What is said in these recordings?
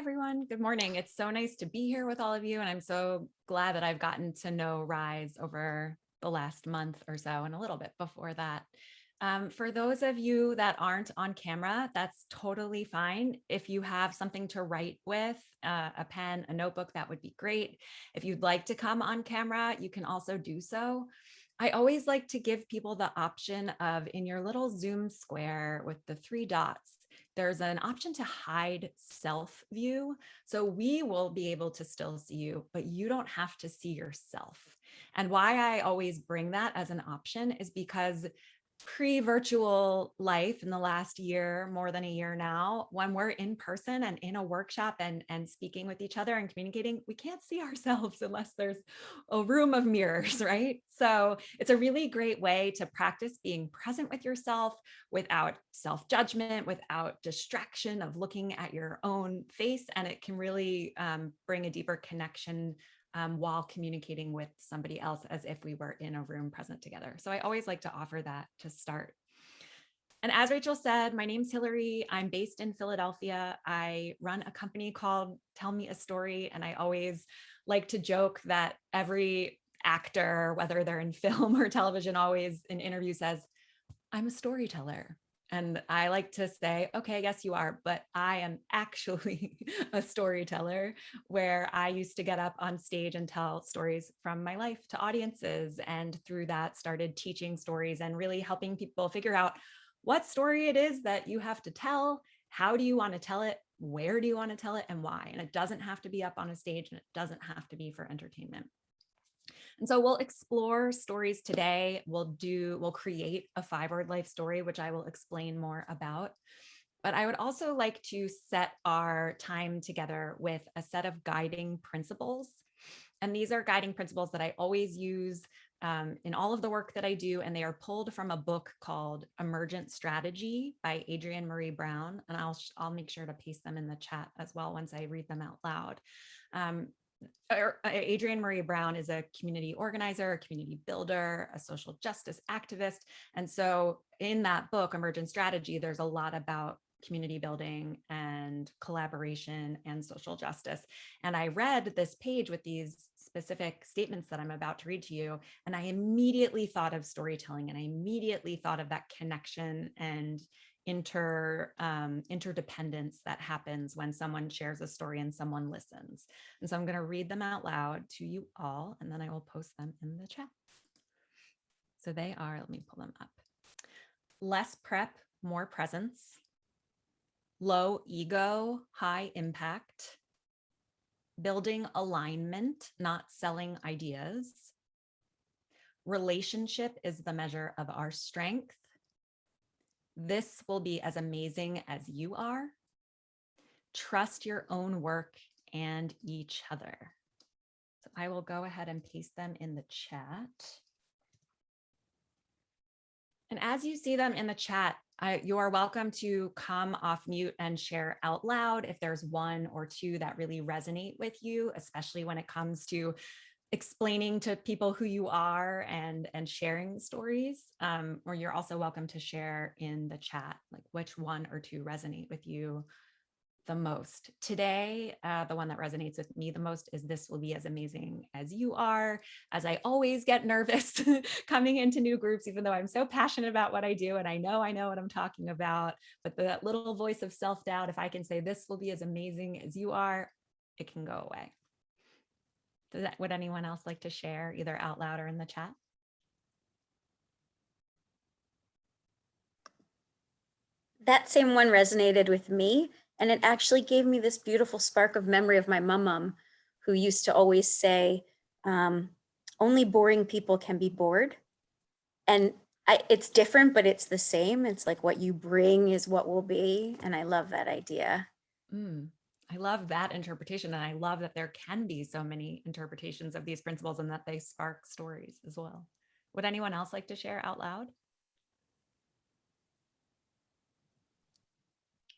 Everyone. Good morning. It's so nice to be here with all of you. And I'm so glad that I've gotten to know Rise over the last month or so and a little bit before that. For those of you that aren't on camera, that's totally fine. If you have something to write with, a pen, a notebook, that would be great. If you'd like to come on camera, you can also do so. I always like to give people the option of in your little Zoom square with the three dots, there's an option to hide self view. So we will be able to still see you, but you don't have to see yourself. And why I always bring that as an option is because pre-virtual life in the last year, more than a year now, when we're in person and in a workshop and speaking with each other and communicating, we can't see ourselves unless there's a room of mirrors, right? So it's a really great way to practice being present with yourself without self-judgment, without distraction of looking at your own face. And it can really bring a deeper connection while communicating with somebody else as if we were in a room present together. So I always like to offer that to start. And as Rachel said, my name's Hillary. I'm based in Philadelphia. I run a company called Tell Me a Story. And I always like to joke that every actor, whether they're in film or television, always in interview says, I'm a storyteller. And I like to say, okay, yes, you are, but I am actually a storyteller, where I used to get up on stage and tell stories from my life to audiences. And through that, started teaching stories and really helping people figure out what story it is that you have to tell. How do you want to tell it? Where do you want to tell it and why? And it doesn't have to be up on a stage, and it doesn't have to be for entertainment. And so we'll explore stories today. We'll create a 5-word life story, which I will explain more about. But I would also like to set our time together with a set of guiding principles. And these are guiding principles that I always use in all of the work that I do. And they are pulled from a book called Emergent Strategy by Adrienne Maree Brown. And I'll make sure to paste them in the chat as well once I read them out loud. Adrienne Maree Brown is a community organizer, a community builder, a social justice activist. And so in that book, Emergent Strategy, there's a lot about community building and collaboration and social justice. And I read this page with these specific statements that I'm about to read to you, and I immediately thought of storytelling, and I immediately thought of that connection and interdependence that happens when someone shares a story and someone listens. And so I'm going to read them out loud to you all, and then I will post them in the chat. So they are, let me pull them up. Less prep, more presence. Low ego, high impact. Building alignment, not selling ideas. Relationship is the measure of our strength. This will be as amazing as you are. Trust your own work and each other. So I will go ahead and paste them in the chat. And as you see them in the chat, you are welcome to come off mute and share out loud if there's one or two that really resonate with you, especially when it comes to explaining to people who you are and sharing stories. Or you're also welcome to share in the chat, like which one or two resonate with you the most. Today, the one that resonates with me the most is this will be as amazing as you are. As I always get nervous coming into new groups, even though I'm so passionate about what I do and I know what I'm talking about, but that little voice of self-doubt, if I can say this will be as amazing as you are, it can go away. Would anyone else like to share either out loud or in the chat? That same one resonated with me, and it actually gave me this beautiful spark of memory of my mum, who used to always say, only boring people can be bored. And it's different, but it's the same. It's like what you bring is what will be. And I love that idea. I love that interpretation. And I love that there can be so many interpretations of these principles and that they spark stories as well. Would anyone else like to share out loud?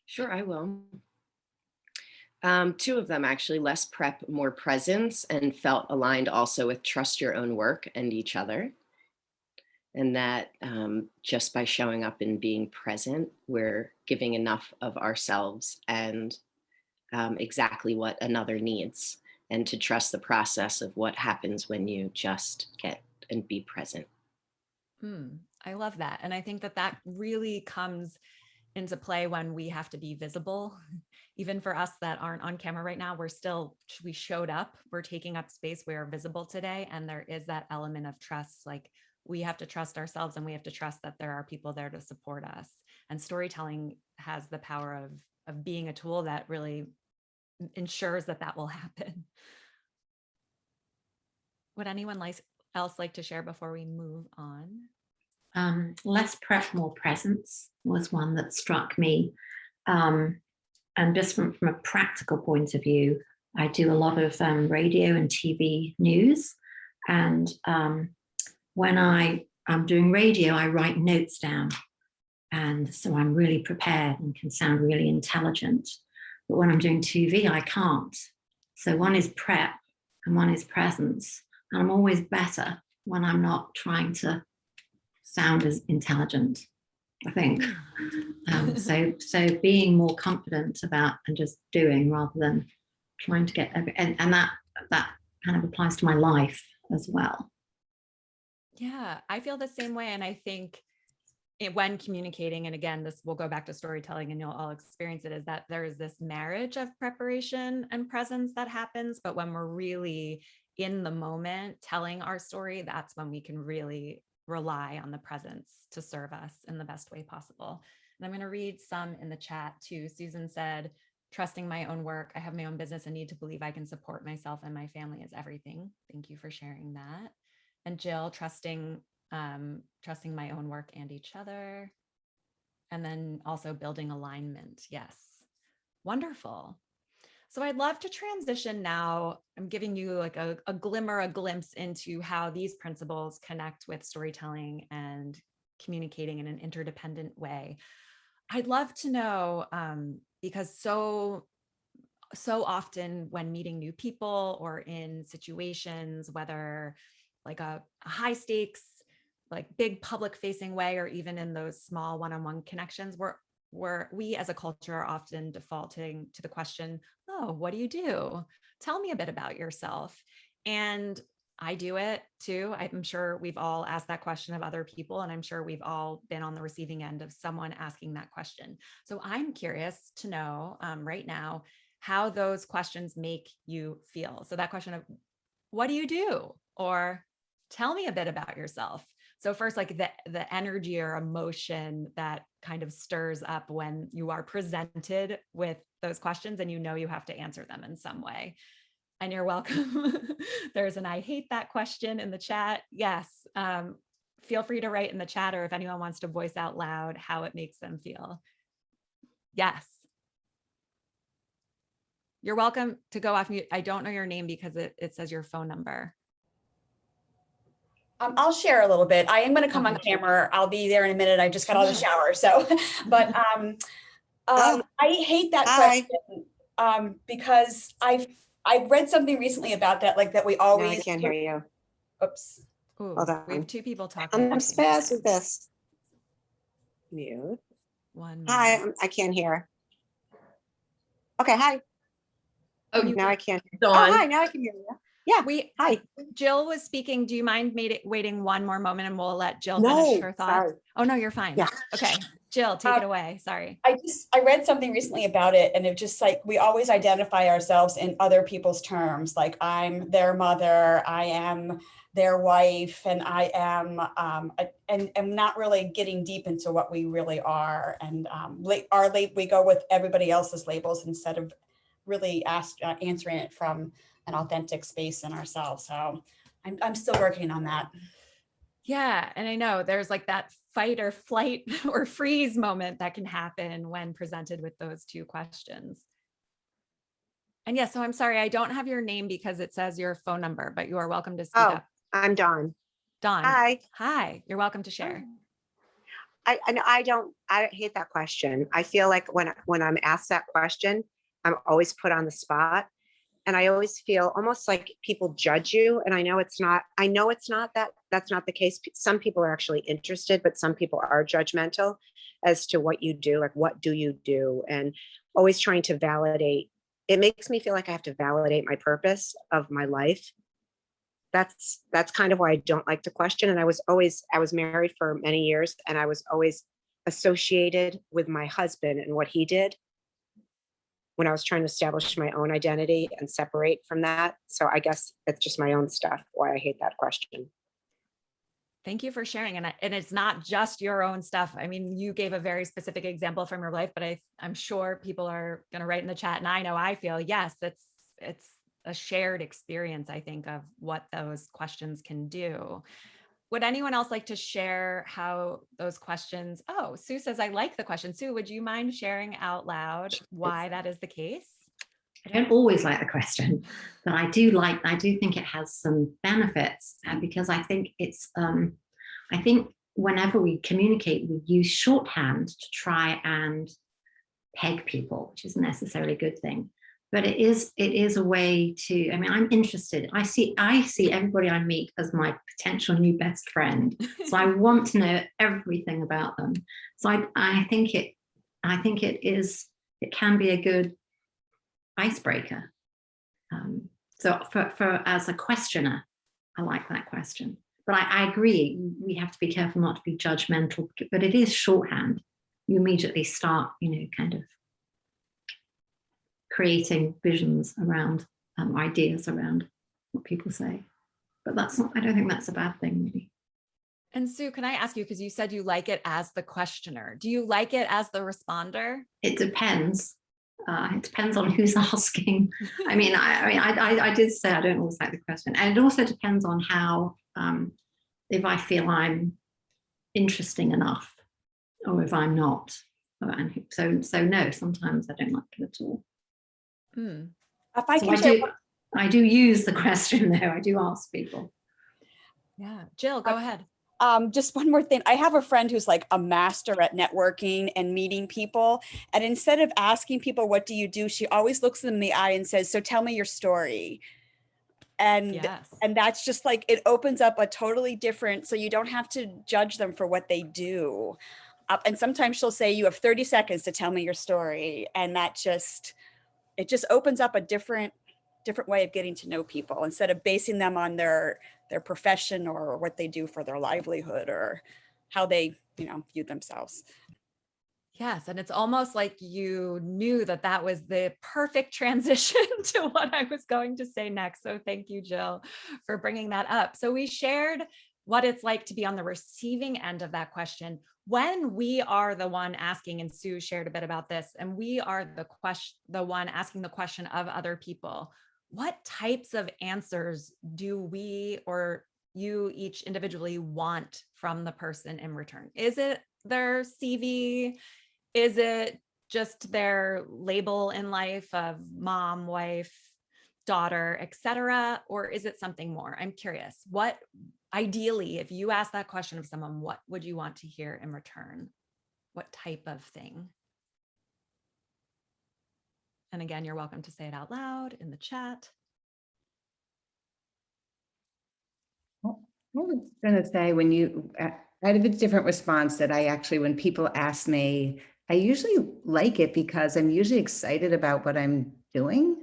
Sure, I will. Two of them actually, less prep, more presence, and felt aligned also with trust your own work and each other. And that just by showing up and being present, we're giving enough of ourselves and exactly what another needs, and to trust the process of what happens when you just get and be present. I love that. And I think that that really comes into play when we have to be visible. Even for us that aren't on camera right now, we showed up, we're taking up space, we are visible today. And there is that element of trust. Like, we have to trust ourselves, and we have to trust that there are people there to support us. And storytelling has the power of being a tool that really ensures that that will happen. Would anyone else like to share before we move on? Less prep, more presence was one that struck me. And just from a practical point of view, I do a lot of radio and TV news. And when I'm doing radio, I write notes down. And so I'm really prepared and can sound really intelligent. But when I'm doing TV, I can't. So one is prep and one is presence. And I'm always better when I'm not trying to sound as intelligent, I think. So being more confident about and just doing rather than trying to get and that kind of applies to my life as well. Yeah, I feel the same way. And I think when communicating, and again, this will go back to storytelling and you'll all experience it, is that there is this marriage of preparation and presence that happens. But when we're really in the moment telling our story, that's when we can really rely on the presence to serve us in the best way possible. And I'm going to read some in the chat too. Susan said, trusting my own work. I have my own business and need to believe I can support myself and my family is everything. Thank you for sharing that. And Jill, trusting my own work and each other. And then also building alignment. Yes. Wonderful. So I'd love to transition now. I'm giving you like a glimpse into how these principles connect with storytelling and communicating in an interdependent way. I'd love to know, because so often when meeting new people or in situations, whether like a high stakes, like big public facing way, or even in those small one-on-one connections, where we as a culture are often defaulting to the question, oh, what do you do? Tell me a bit about yourself. And I do it too. I'm sure we've all asked that question of other people, and I'm sure we've all been on the receiving end of someone asking that question. So I'm curious to know right now how those questions make you feel. So that question of, what do you do? Or tell me a bit about yourself. So first, like the energy or emotion that kind of stirs up when you are presented with those questions and you know you have to answer them in some way. And you're welcome. There's an I hate that question in the chat. Yes. Feel free to write in the chat, or if anyone wants to voice out loud how it makes them feel. Yes. You're welcome to go off mute. I don't know your name because it says your phone number. I'll share a little bit. I am going to come on camera. I'll be there in a minute. I just got out of the shower. So, but I hate that question because I've read something recently about that, like that we always. No, I can't hear you. Oops. Ooh, Hold on. we have two people talking. I'm spaz with this. Mute. Hi, I can't hear. Okay, hi. Oh, now I can't. Dawn. Oh, hi, now I can hear you. Yeah. Hi. Jill was speaking. Do you mind waiting one more moment and we'll let Jill No, finish her thoughts? sorry. Oh, no, you're fine. Yeah. Okay. Jill, take it away. Sorry. I read something recently about it, and it just like, we always identify ourselves in other people's terms. Like, I'm their mother, I am their wife, and I am, and not really getting deep into what we really are. And we go with everybody else's labels instead of really answering it from an authentic space in ourselves. So I'm still working on that. Yeah. And I know there's like that fight or flight or freeze moment that can happen when presented with those two questions. And yes, so I'm sorry, I don't have your name because it says your phone number, but you are welcome to speak up. I'm Dawn. Dawn. Hi. Hi. You're welcome to share. I hate that question. I feel like when I'm asked that question, I'm always put on the spot. And I always feel almost like people judge you. And I know it's not that's not the case. Some people are actually interested, but some people are judgmental as to what you do, like what do you do? And always trying to validate it makes me feel like I have to validate my purpose of my life. That's kind of why I don't like to question. And I was married for many years, and I was always associated with my husband and what he did when I was trying to establish my own identity and separate from that. So I guess it's just my own stuff, why I hate that question. Thank you for sharing. And it's not just your own stuff. I mean, you gave a very specific example from your life, but I'm sure people are going to write in the chat. And I know I feel, yes, it's a shared experience, I think, of what those questions can do. Would anyone else like to share how those questions? Oh, Sue says, I like the question. Sue, would you mind sharing out loud why that is the case? I don't always like the question, but I do think it has some benefits, because I think I think whenever we communicate, we use shorthand to try and peg people, which isn't necessarily a good thing. But it is a way to, I mean, I'm interested. I see everybody I meet as my potential new best friend. So I want to know everything about them. So I think it can be a good icebreaker. So for as a questioner, I like that question. But I agree, we have to be careful not to be judgmental, but it is shorthand. You immediately start, kind of creating visions around ideas around what people say. But I don't think that's a bad thing, really. And Sue, can I ask you, because you said you like it as the questioner, do you like it as the responder? It depends. It depends on who's asking. I did say I don't always like the question, and it also depends on how, if I feel I'm interesting enough, or if I'm not. And so no, sometimes I don't like it at all. If I can share, I do use the question though. I do ask people. Yeah, Jill, go ahead. Just one more thing. I have a friend who's like a master at networking and meeting people. And instead of asking people, what do you do? She always looks them in the eye and says, so tell me your story. And, yes. And that's just like, it opens up a totally different, so you don't have to judge them for what they do. And sometimes she'll say, you have 30 seconds to tell me your story. And it just opens up a different way of getting to know people, instead of basing them on their profession or what they do for their livelihood or how they, view themselves. Yes. And it's almost like you knew that was the perfect transition to what I was going to say next. So thank you, Jill, for bringing that up. So we shared what it's like to be on the receiving end of that question. When we are the one asking, and Sue shared a bit about this, and we are the one asking the question of other people, what types of answers do we or you each individually want from the person in return? Is it their CV? Is it just their label in life of mom, wife, daughter, etc.? Or is it something more? I'm curious. What, ideally, if you ask that question of someone, what would you want to hear in return? What type of thing? And again, you're welcome to say it out loud in the chat. I was going to say, I have a different response that when people ask me, I usually like it because I'm usually excited about what I'm doing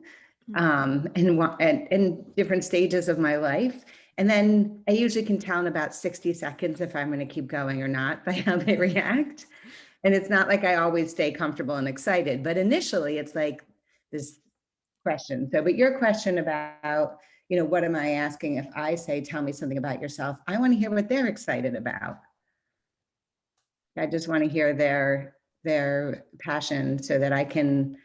and in different stages of my life. And then I usually can tell in about 60 seconds if I'm going to keep going or not by how they react. And it's not like I always stay comfortable and excited, but initially it's like this question. So, but your question about, what am I asking if I say, tell me something about yourself? I want to hear what they're excited about. I just want to hear their passion so that I can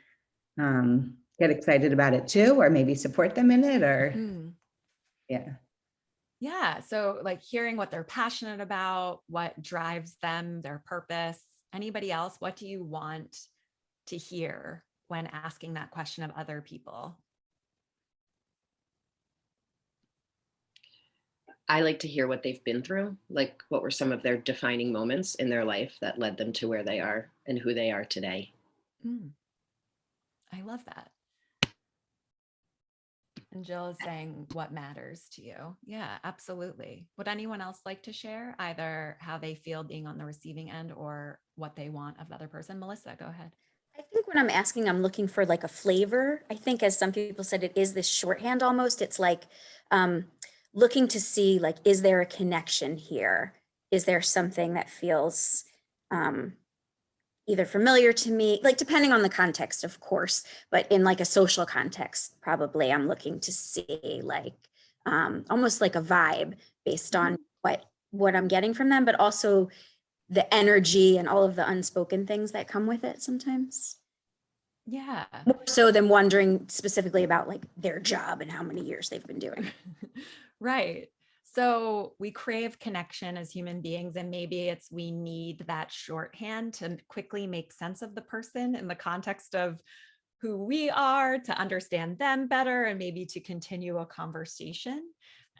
get excited about it too, or maybe support them in it, or yeah. Yeah. So like hearing what they're passionate about, what drives them, their purpose. Anybody else? What do you want to hear when asking that question of other people? I like to hear what they've been through, like what were some of their defining moments in their life that led them to where they are and who they are today. I love that. And Jill is saying what matters to you. Yeah, absolutely. Would anyone else like to share either how they feel being on the receiving end or what they want of the other person? Melissa, go ahead. I think when I'm asking, I'm looking for like a flavor. I think, as some people said, it is this shorthand almost. It's like looking to see, like, is there a connection here? Is there something that feels either familiar to me, like depending on the context, of course, but in like a social context, probably I'm looking to see like almost like a vibe based on what I'm getting from them, but also the energy and all of the unspoken things that come with it sometimes. Yeah. More so than wondering specifically about like their job and how many years they've been doing. Right. So we crave connection as human beings, and maybe it's we need that shorthand to quickly make sense of the person in the context of who we are, to understand them better, and maybe to continue a conversation.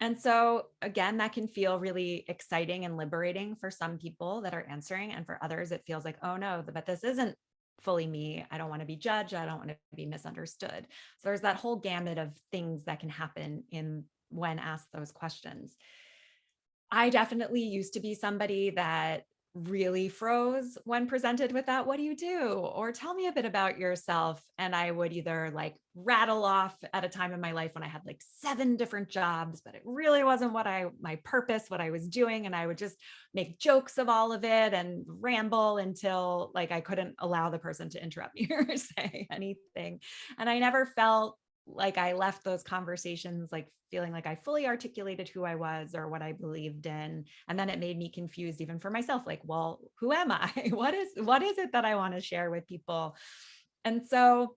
And so, again, that can feel really exciting and liberating for some people that are answering. And for others, it feels like, oh no, but this isn't fully me. I don't want to be judged. I don't want to be misunderstood. So there's that whole gamut of things that can happen in when asked those questions. I definitely used to be somebody that really froze when presented with that. What do you do? Or tell me a bit about yourself. And I would either like rattle off at a time in my life when I had like 7 different jobs, but it really wasn't my purpose, what I was doing. And I would just make jokes of all of it and ramble until like I couldn't allow the person to interrupt me or say anything. And I never felt like I left those conversations like feeling like I fully articulated who I was or what I believed in. And then it made me confused even for myself, like, well, who am I? What is it that I want to share with people? And so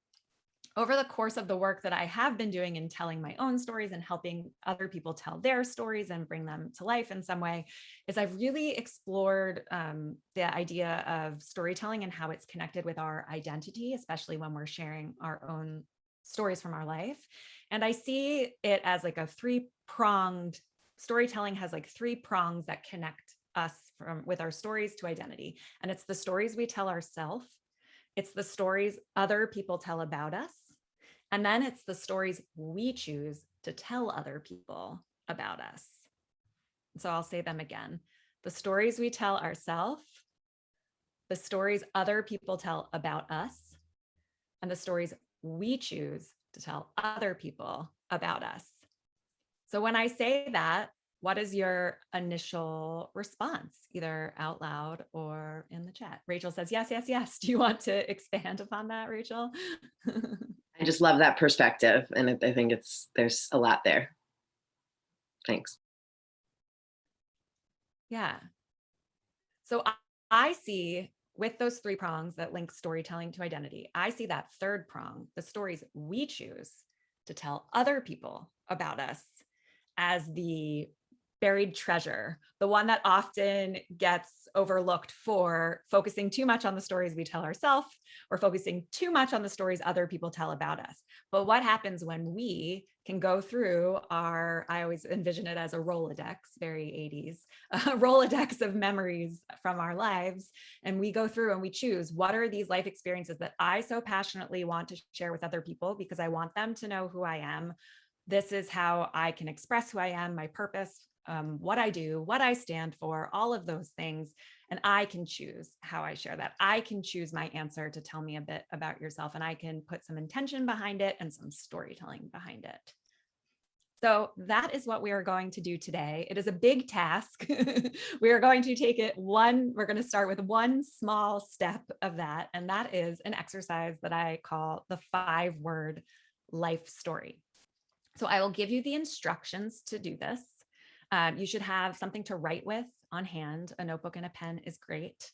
over the course of the work that I have been doing in telling my own stories and helping other people tell their stories and bring them to life in some way, is I've really explored the idea of storytelling and how it's connected with our identity, especially when we're sharing our own stories from our life. And I see it as like a 3-pronged storytelling has like 3 prongs that connect us with our stories to identity. And it's the stories we tell ourselves, it's the stories other people tell about us, and then it's the stories we choose to tell other people about us. So I'll say them again. The stories we tell ourselves, the stories other people tell about us, and the stories we choose to tell other people about us. So when I say that, what is your initial response, either out loud or in the chat? Rachel says, yes, yes, yes. Do you want to expand upon that, Rachel? I just love that perspective. And I think there's a lot there. Thanks. Yeah. So I see with those 3 prongs that link storytelling to identity, I see that 3rd prong, the stories we choose to tell other people about us, as the buried treasure, the one that often gets overlooked for focusing too much on the stories we tell ourselves or focusing too much on the stories other people tell about us. But what happens when we can go through I always envision it as a Rolodex, very 80s, a Rolodex of memories from our lives. And we go through and we choose, what are these life experiences that I so passionately want to share with other people because I want them to know who I am. This is how I can express who I am, my purpose, what I do, what I stand for, all of those things. And I can choose how I share that. I can choose my answer to tell me a bit about yourself, and I can put some intention behind it and some storytelling behind it. So that is what we are going to do today. It is a big task. We are going to take it we're going to start with one small step of that. And that is an exercise that I call the 5-word life story. So I will give you the instructions to do this. You should have something to write with on hand. A notebook and a pen is great.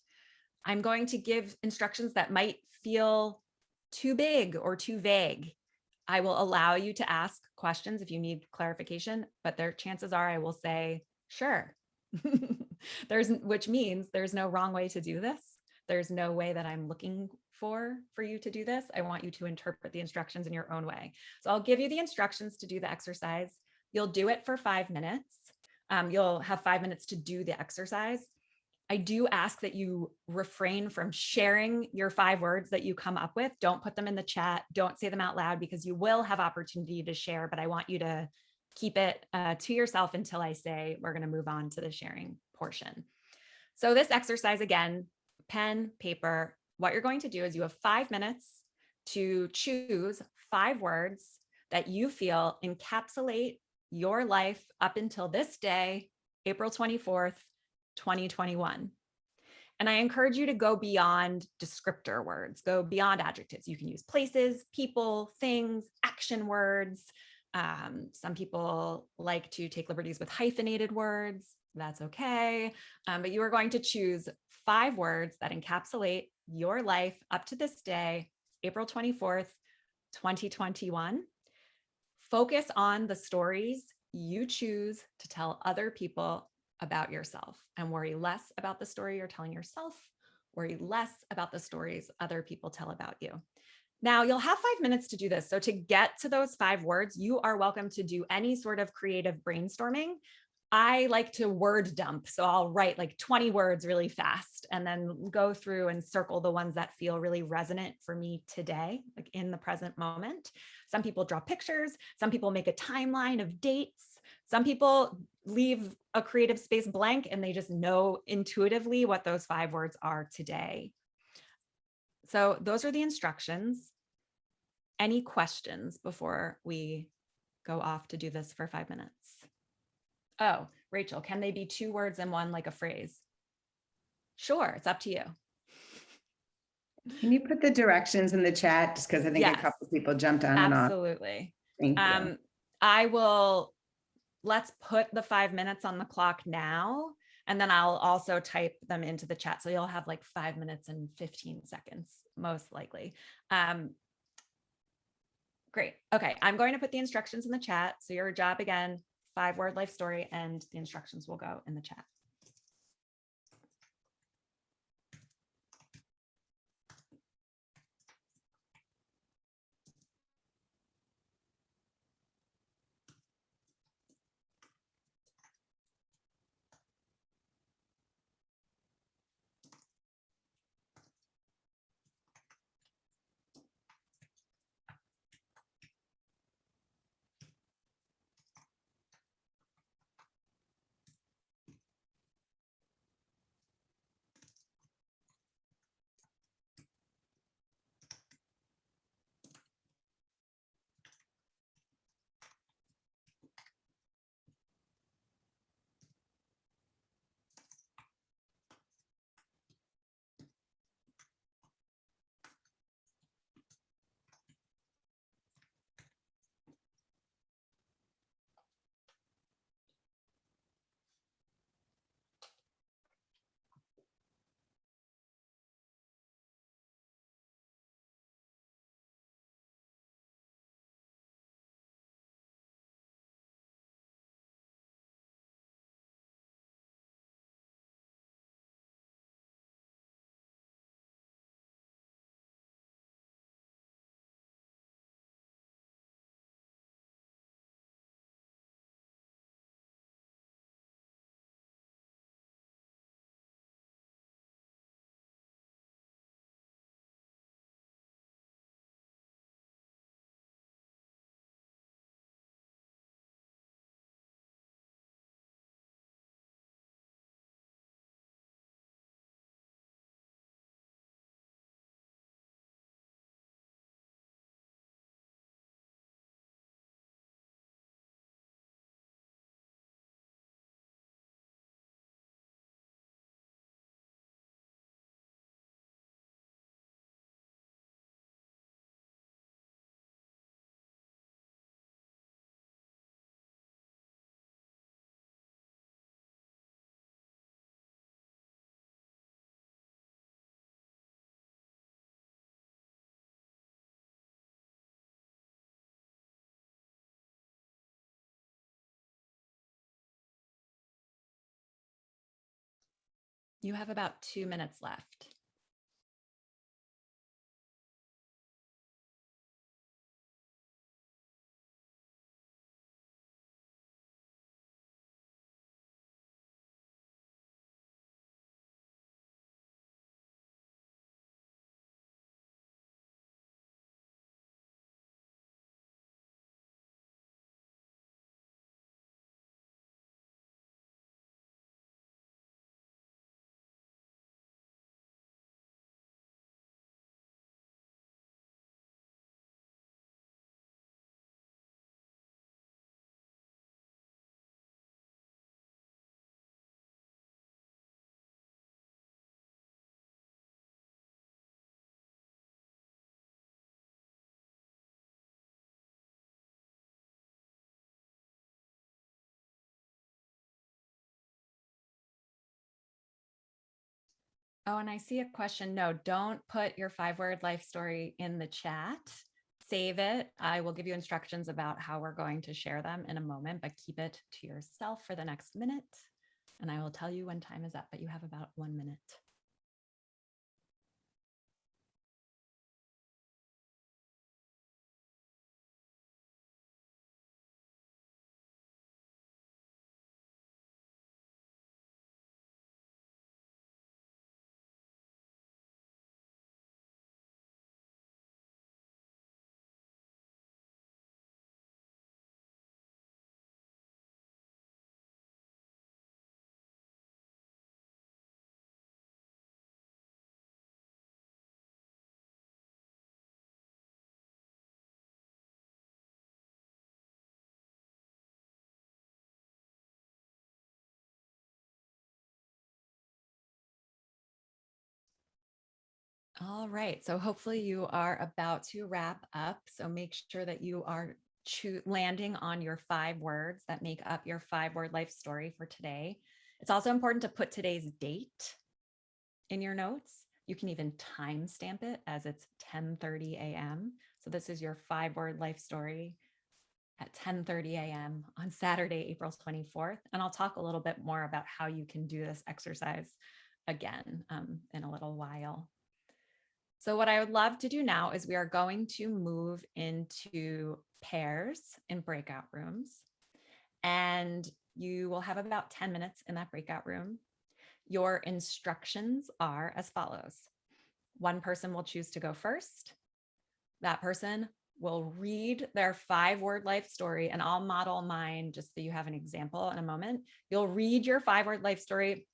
I'm going to give instructions that might feel too big or too vague. I will allow you to ask questions if you need clarification, but chances are I will say, sure. Which means there's no wrong way to do this. There's no way that I'm looking for you to do this. I want you to interpret the instructions in your own way. So I'll give you the instructions to do the exercise. You'll do it for 5 minutes. You'll have 5 minutes to do the exercise. I do ask that you refrain from sharing your 5 words that you come up with. Don't put them in the chat. Don't say them out loud, because you will have opportunity to share, but I want you to keep it to yourself until I say we're going to move on to the sharing portion. So this exercise, again, pen, paper, what you're going to do is you have 5 minutes to choose 5 words that you feel encapsulate your life up until this day, April 24th, 2021. And I encourage you to go beyond descriptor words, go beyond adjectives. You can use places, people, things, action words. Some people like to take liberties with hyphenated words. That's okay. But you are going to choose 5 words that encapsulate your life up to this day, April 24th, 2021. Focus on the stories you choose to tell other people about yourself, and worry less about the story you're telling yourself, worry less about the stories other people tell about you. Now, you'll have 5 minutes to do this. So to get to those 5 words, you are welcome to do any sort of creative brainstorming. I like to word dump. So I'll write like 20 words really fast and then go through and circle the ones that feel really resonant for me today, like in the present moment. Some people draw pictures. Some people make a timeline of dates. Some people leave a creative space blank and they just know intuitively what those 5 words are today. So those are the instructions. Any questions before we go off to do this for 5 minutes? Oh, Rachel, can they be 2 words in one, like a phrase? Sure, it's up to you. Can you put the directions in the chat? Just because I think Yes, a couple of people jumped on and off. absolutely. Thank you. I will, let's put the 5 minutes on the clock now, and then I'll also type them into the chat. So you'll have like 5 minutes and 15 seconds, most likely. Great. Okay, I'm going to put the instructions in the chat. So your job again, 5-word life story, and the instructions will go in the chat. You have about 2 minutes left. Oh, and I see a question. No, don't put your 5-word life story in the chat. Save it. I will give you instructions about how we're going to share them in a moment, but keep it to yourself for the next minute. And I will tell you when time is up, but you have about 1 minute. All right. So hopefully you are about to wrap up. So make sure that you are landing on your 5 words that make up your 5-word life story for today. It's also important to put today's date in your notes. You can even timestamp it as it's 10:30 a.m. So this is your 5-word life story at 10:30 a.m. on Saturday, April 24th. And I'll talk a little bit more about how you can do this exercise again in a little while. So what I would love to do now is we are going to move into pairs in breakout rooms. And you will have about 10 minutes in that breakout room. Your instructions are as follows. One person will choose to go first. That person will read their 5-word life story, and I'll model mine just so you have an example in a moment. You'll read your 5-word life story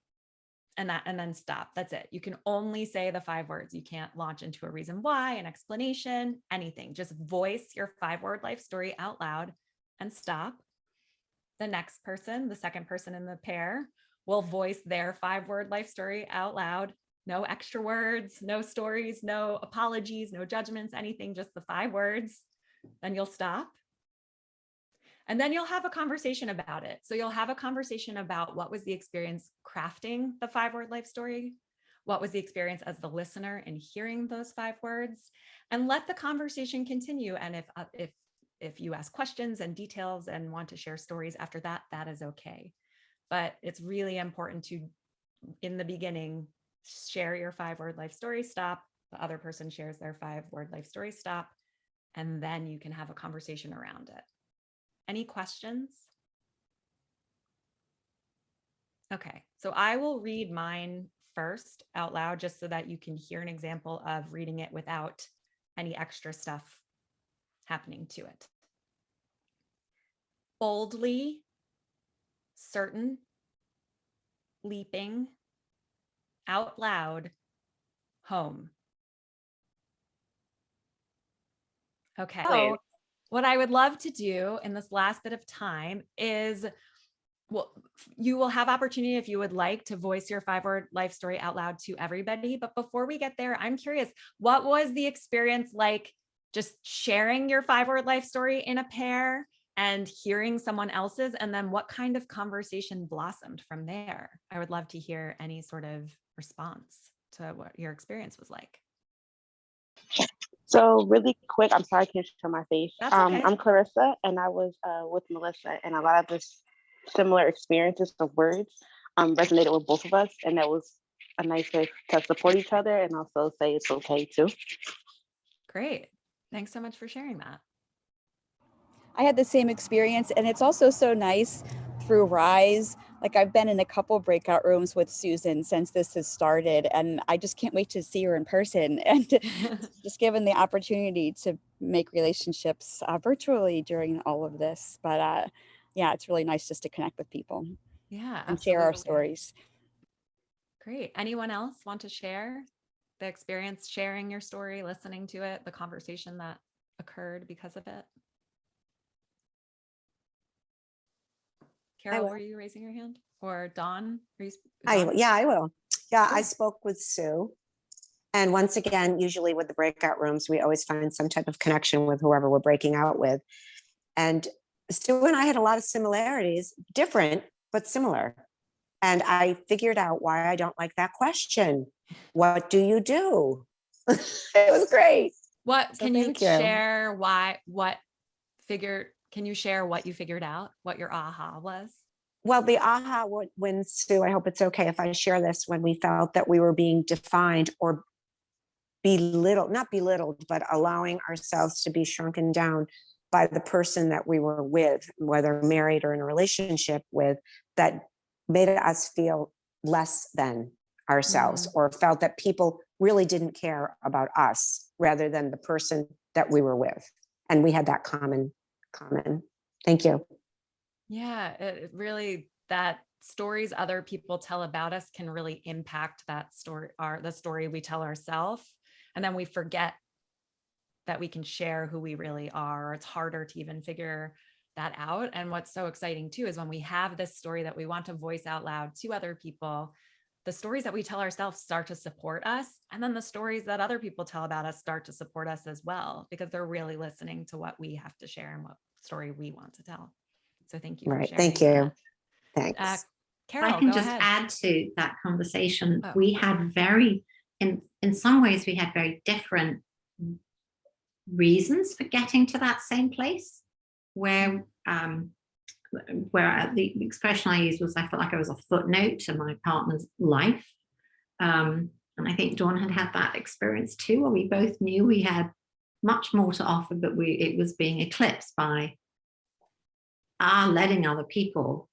and then stop. That's it. You can only say the 5 words. You can't launch into a reason why, an explanation, anything. Just voice your 5-word life story out loud and stop. The next person, the second person in the pair, will voice their 5-word life story out loud. No extra words, no stories, no apologies, no judgments, anything, just the 5 words. Then you'll stop. And then you'll have a conversation about it. So you'll have a conversation about what was the experience crafting the 5-word life story? What was the experience as the listener in hearing those 5 words? And let the conversation continue. And if you ask questions and details and want to share stories after that, that is okay. But it's really important to, in the beginning, share your 5-word life story, stop. The other person shares their 5-word life story, stop. And then you can have a conversation around it. Any questions? Okay, so I will read mine first out loud just so that you can hear an example of reading it without any extra stuff happening to it. Boldly, certain, leaping, out loud, home. Okay. So what I would love to do in this last bit of time is, well, you will have opportunity if you would like to voice your 5-word life story out loud to everybody. But before we get there, I'm curious, what was the experience like just sharing your 5-word life story in a pair and hearing someone else's? And then what kind of conversation blossomed from there? I would love to hear any sort of response to what your experience was like. So really quick, I'm sorry I can't show my face. That's okay. I'm Clarissa, and I was with Melissa, and a lot of this similar experiences of words resonated with both of us, and that was a nice way to support each other and also say it's okay too. Great. Thanks so much for sharing that. I had the same experience, and it's also so nice through Rise. Like, I've been in a couple breakout rooms with Susan since this has started, and I just can't wait to see her in person and just given the opportunity to make relationships virtually during all of this. But yeah, it's really nice just to connect with people. Yeah, and share our absolutely. stories. Great. Anyone else want to share the experience, sharing your story, listening to it, the conversation that occurred because of it? Carol, will. were you raising your hand? Or Dawn? I will. Yeah, I Cool. spoke with Sue. And once again, usually with the breakout rooms, we always find some type of connection with whoever we're breaking out with. And Sue and I had a lot of similarities, different, but similar. And I figured out why I don't like that question. What do you do? It was great. What So can you thank you. share can you share what you figured out, what your aha was? Well, the aha when Sue, I hope it's okay if I share this, when we felt that we were being defined or not belittled, but allowing ourselves to be shrunken down by the person that we were with, whether married or in a relationship with, that made us feel less than ourselves, or felt that people really didn't care about us rather than the person that we were with. And we had that common. Thank you. Yeah, it really, that stories other people tell about us can really impact that story, the story we tell ourselves. And then we forget that we can share who we really are. It's harder to even figure that out. And what's so exciting too is when we have this story that we want to voice out loud to other people, the stories that we tell ourselves start to support us. And then the stories that other people tell about us start to support us as well, because they're really listening to what we have to share and what story we want to tell. So thank you for sharing. Thank you. That. Thanks. Carol, I can go just ahead. add to that conversation. Oh. We had in some ways, we had very different reasons for getting to that same place, where the expression I used was, I felt like I was a footnote to my partner's life. And I think Dawn had that experience too, where we both knew we had much more to offer, but it was being eclipsed by our letting other people,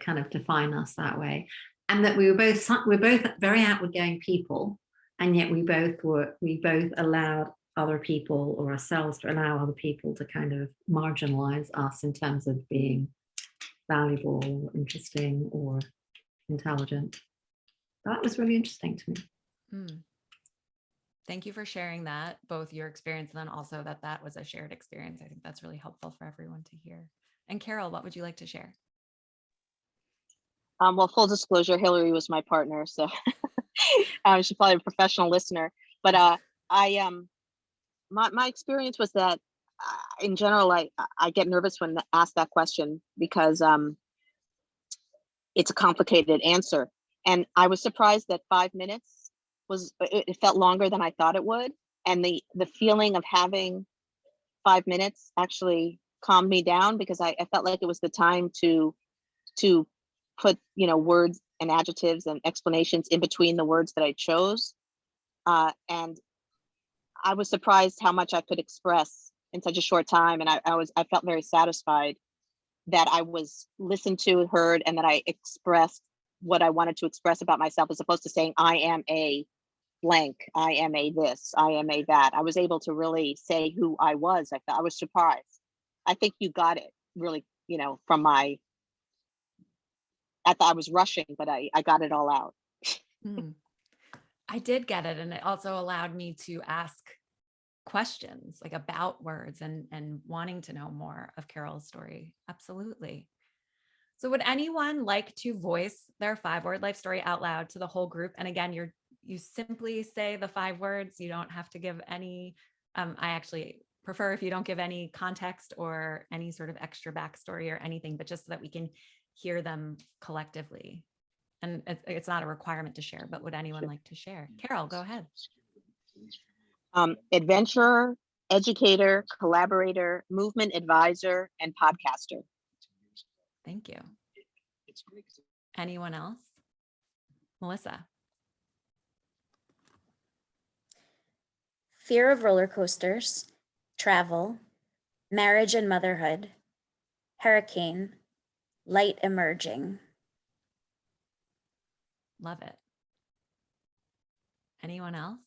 kind of define us that way. And that we're both very outward-going people, and yet we both allowed other people, or ourselves, to allow other people to kind of marginalize us in terms of being valuable, or interesting, or intelligent. That was really interesting to me. Thank you for sharing that, both your experience and then also that was a shared experience. I think that's really helpful for everyone to hear. And Carol, what would you like to share? Well, full disclosure, Hillary was my partner, so she's probably a professional listener. But my experience was that, in general, I get nervous when asked that question, because it's a complicated answer. And I was surprised that 5 minutes it felt longer than I thought it would. And the feeling of having 5 minutes actually calmed me down, because I felt like it was the time to put words and adjectives and explanations in between the words that I chose. And I was surprised how much I could express in such a short time. And I felt very satisfied that I was listened to, heard, and that I expressed what I wanted to express about myself, as opposed to saying, I am a blank, I am a this, I am a that. I was able to really say who I was. I was surprised. I think you got it really, from my, I thought I was rushing, but I got it all out. I did get it. And it also allowed me to ask questions like about words and wanting to know more of Carol's story. Absolutely. So would anyone like to voice their 5-word life story out loud to the whole group? And again, you simply say the 5 words. You don't have to give any, I actually prefer if you don't give any context or any sort of extra backstory or anything, but just so that we can hear them collectively. And it's not a requirement to share, but would anyone like to share? Carol, go ahead. Adventurer, educator, collaborator, movement advisor, and podcaster. Thank you. Anyone else? Melissa. Fear of roller coasters, travel, marriage and motherhood, hurricane, light emerging. Love it. Anyone else?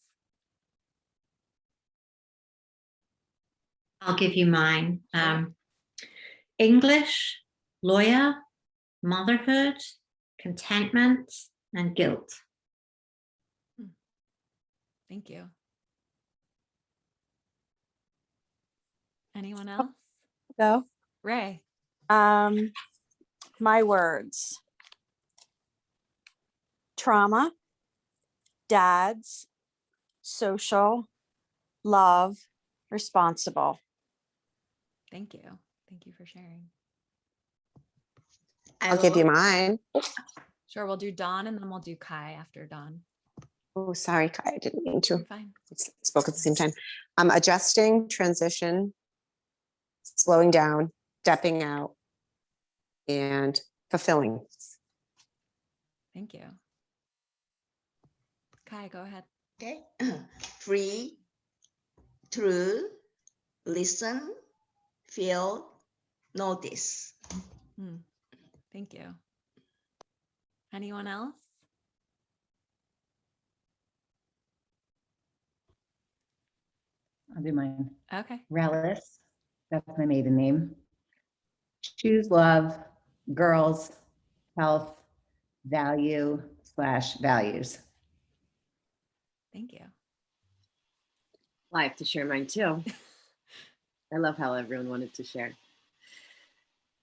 I'll give you mine. English, lawyer, motherhood, contentment, and guilt. Thank you. Anyone else? Go. Ray. My words: trauma, dads, social, love, responsible. Thank you. Thank you for sharing. I'll give you mine. Sure, we'll do Dawn and then we'll do Kai after Dawn. Oh, sorry, Kai, I didn't mean to. You're fine. Spoke at the same time. Adjusting, transition, slowing down, stepping out, and fulfilling. Thank you. Kai, go ahead. Okay. Free, true, listen, feel, notice. Thank you. Anyone else? I'll do mine. Okay. Relish, that's my maiden name. Choose love, girls, health, value / values. Thank you. Well, I have to share mine too. I love how everyone wanted to share.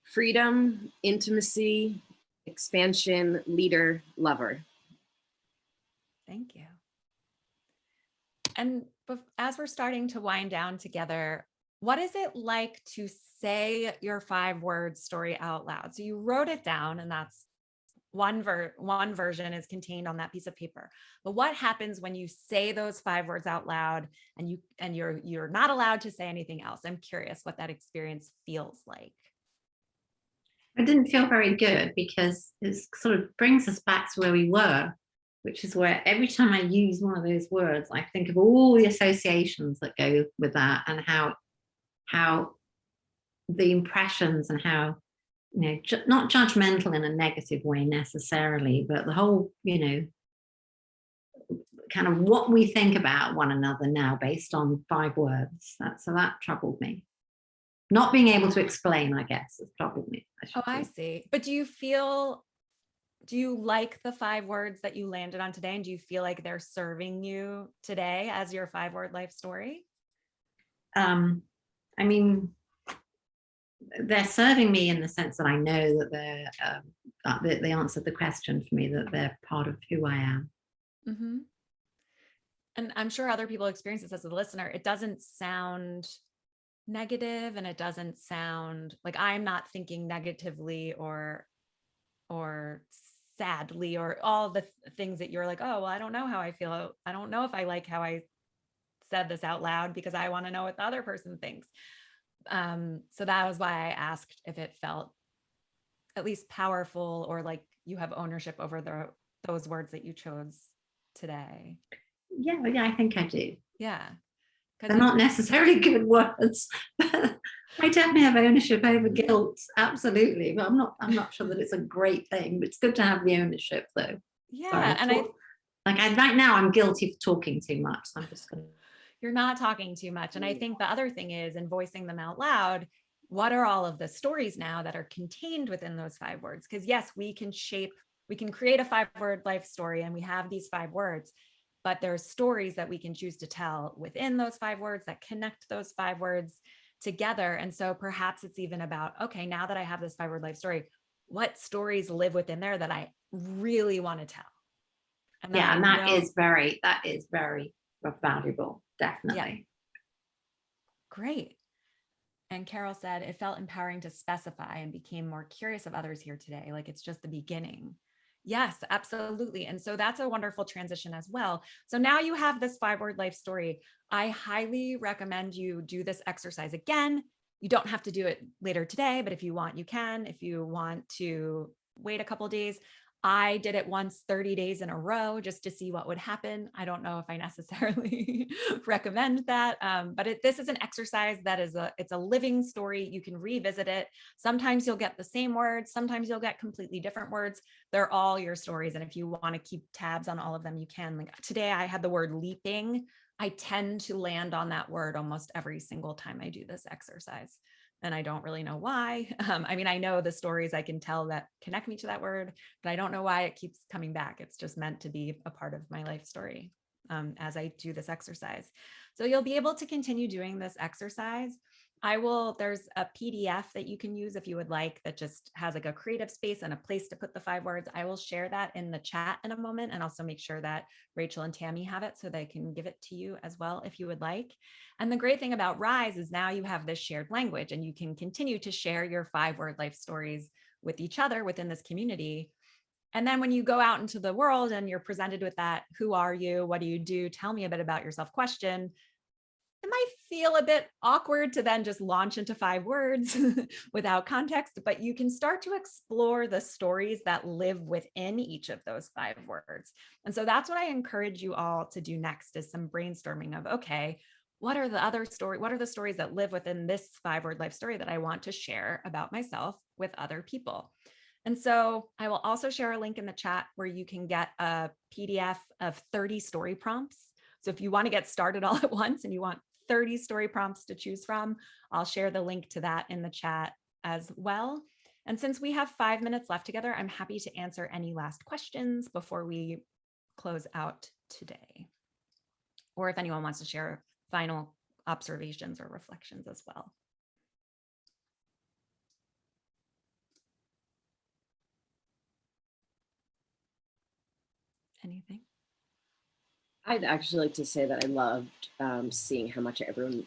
Freedom, intimacy, expansion, leader, lover. Thank you. And as we're starting to wind down together, what is it like to say your 5-word story out loud? So you wrote it down, and that's one version is contained on that piece of paper. But what happens when you say those 5 words out loud and you're not allowed to say anything else? I'm curious what that experience feels like. I didn't feel very good because it sort of brings us back to where we were, which is where every time I use one of those words, I think of all the associations that go with that, and how the impressions, and how, you know, not judgmental in a negative way necessarily, but the whole, you know, kind of what we think about one another now based on 5 words. So that troubled me. Not being able to explain, I guess, has troubled me. I see. But do you like the 5 words that you landed on today? And do you feel like they're serving you today as your 5-word life story? I mean, they're serving me in the sense that I know that they answered the question for me, that they're part of who I am. Mm-hmm. And I'm sure other people experience this as a listener. It doesn't sound negative, and it doesn't sound like I'm not thinking negatively or sadly, or all the things that you're like, oh, well, I don't know how I feel. I don't know if I like how I said this out loud because I want to know what the other person thinks. So that was why I asked if it felt at least powerful, or like you have ownership over those words that you chose today. Yeah, I think I do. Yeah. They're not necessarily good words, but I definitely have ownership over guilt. Absolutely. But I'm not sure that it's a great thing, but it's good to have the ownership though. Yeah. Sorry, right now I'm guilty for talking too much. So I'm just going to. You're not talking too much. And I think the other thing is, in voicing them out loud, what are all of the stories now that are contained within those 5 words? Because yes, we can create a 5-word life story, and we have these 5 words, but there's stories that we can choose to tell within those 5 words that connect those 5 words together. And so perhaps it's even about, okay, now that I have this 5-word life story, what stories live within there that I really want to tell? And that is very valuable. Definitely. Yeah. Great. And Carol said, it felt empowering to specify and became more curious of others here today. Like it's just the beginning. Yes, absolutely. And so that's a wonderful transition as well. So now you have this 5-word life story. I highly recommend you do this exercise again. You don't have to do it later today, but if you want, you can. If you want to wait a couple of days, I did it once 30 days in a row just to see what would happen. I don't know if I necessarily recommend that, but this is an exercise that it's a living story. You can revisit it. Sometimes you'll get the same words. Sometimes you'll get completely different words. They're all your stories. And if you want to keep tabs on all of them, you can. Like today I had the word leaping. I tend to land on that word almost every single time I do this exercise. And I don't really know why. I mean, I know the stories I can tell that connect me to that word, but I don't know why it keeps coming back. It's just meant to be a part of my life story as I do this exercise. So you'll be able to continue doing this exercise. There's a PDF that you can use if you would like, that just has like a creative space and a place to put the 5 words. I will share that in the chat in a moment, and also make sure that Rachel and Tammy have it so they can give it to you as well if you would like. And the great thing about Rise is now you have this shared language, and you can continue to share your 5-word life stories with each other within this community. And then when you go out into the world and you're presented with that, who are you? What do you do? Tell me a bit about yourself question. It might feel a bit awkward to then just launch into 5 words without context, but you can start to explore the stories that live within each of those 5 words. And so that's what I encourage you all to do next, is some brainstorming of, okay, what are the stories that live within this 5-word life story that I want to share about myself with other people? And so I will also share a link in the chat where you can get a PDF of 30 story prompts. So if you want to get started all at once and you want 30 story prompts to choose from, I'll share the link to that in the chat as well. And since we have 5 minutes left together, I'm happy to answer any last questions before we close out today. Or if anyone wants to share final observations or reflections as well. Anything? I'd actually like to say that I loved seeing how much everyone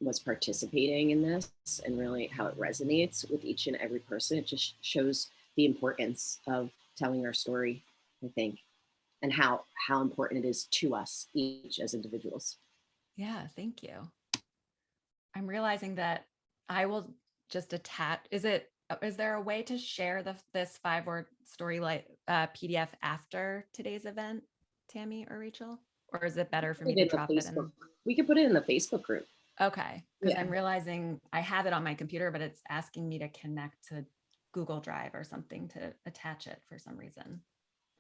was participating in this and really how it resonates with each and every person. It just shows the importance of telling our story, I think, and how important it is to us each as individuals. Yeah, thank you. I'm realizing that I will just attach, is there a way to share this 5-word story PDF after today's event, Tammy or Rachel? Or is it better for me to drop it in? We could put it in the Facebook group. Okay, because Yeah. I'm realizing I have it on my computer, but it's asking me to connect to Google Drive or something to attach it for some reason.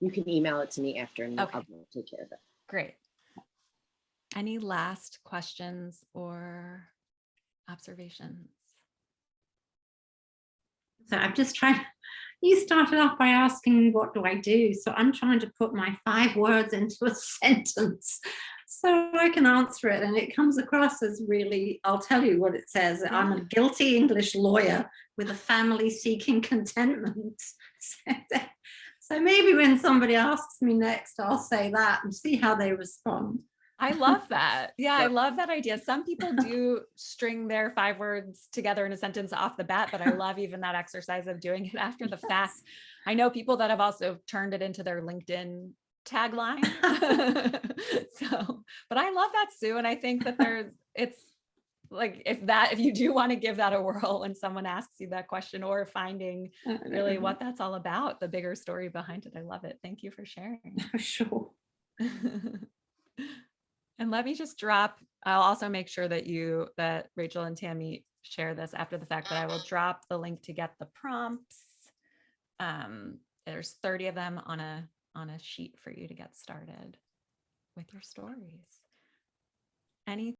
You can email it to me after and Okay. I'll take care of it. Great. Any last questions or observations? So I'm just trying, you started off by asking, what do I do? So I'm trying to put my 5 words into a sentence so I can answer it. And it comes across as really, I'll tell you what it says. Yeah. I'm a guilty English lawyer with a family seeking contentment. So maybe when somebody asks me next, I'll say that and see how they respond. I love that. Yeah, I love that idea. Some people do string their 5 words together in a sentence off the bat, but I love even that exercise of doing it after the fact. I know people that have also turned it into their LinkedIn tagline. But I love that, Sue. And I think that it's like, if you do want to give that a whirl when someone asks you that question, or finding really what that's all about, the bigger story behind it. I love it. Thank you for sharing. Sure. And let me just drop, I'll also make sure that Rachel and Tammy share this after the fact, but I will drop the link to get the prompts. There's 30 of them on a sheet for you to get started with your stories. Any